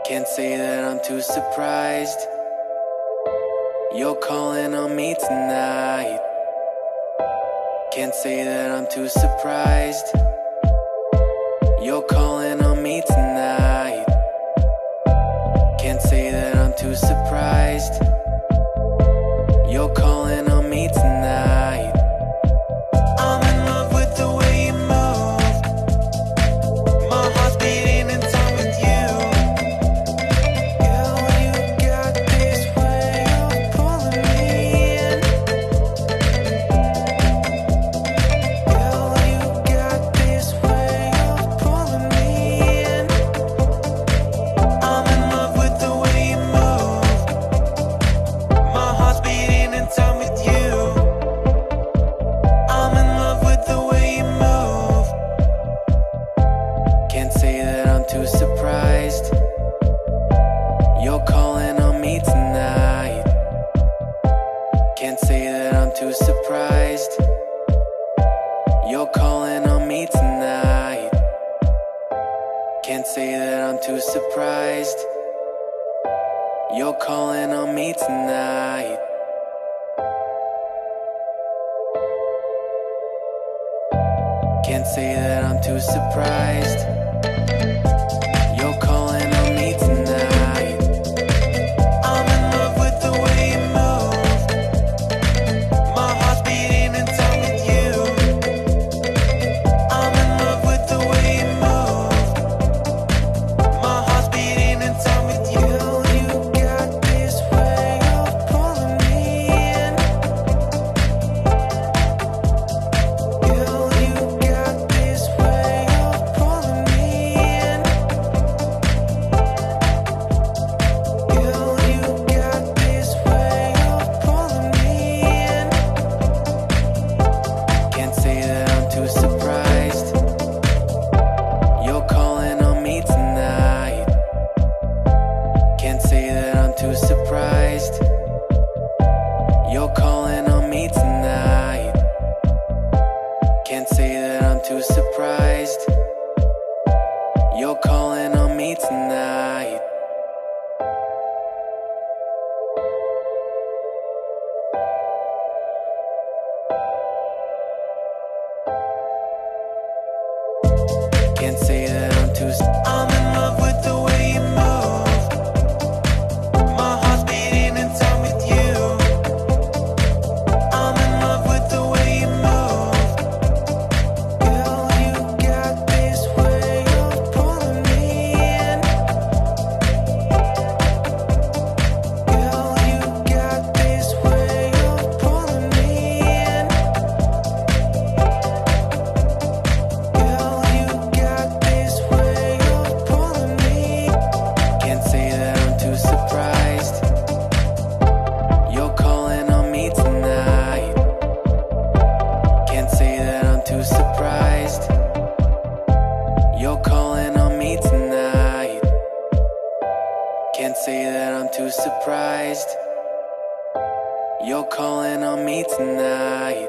Can't say that I'm too surprised. You're calling on me tonight. Can't say that I'm too surprised. You're calling on me tonight. Can't say that I'm too surprised. You're calling on me tonight. I'm in love with the way you move. My heart's beating in time with you. Girl, you got this way of pulling me in. Girl, you got this way of pulling me in. I'm in love with the way you move. My heart's beating in time with you. I'm in love with the way you move. Can't say that I'm too surprised. You're calling on me tonight. Can't say that I'm too surprised. You're calling on me tonight. Can't say that I'm too surprised. You're calling on me tonight. Can't say that I'm too surprised. You're calling on me tonight. I'm in love with the way you move. My heart's beating in time with you. I'm in love with the way you move. My heart's beating in time with you. You got this way of pulling me in. Girl, you got this way of pulling me in. Girl, you got this way of pulling me in. Can't say that I'm too surprised. You're calling on me tonight. Can't say that I'm too surprised. You're calling on me tonight. Can't say that I'm too surprised. You're calling on me tonight. Can't say that I'm too. I'm in love with the way you move. My heart's beating in time with you. I'm in love with the way you move. Girl, you got this way of pulling me in. Girl, you got this way of pulling me in. Girl, you got this way of pulling me. Can't say that I'm too surprised. You're calling on me tonight. Can't say that I'm too surprised. You're calling on me tonight. Can't say that I'm too surprised. You're calling on me tonight.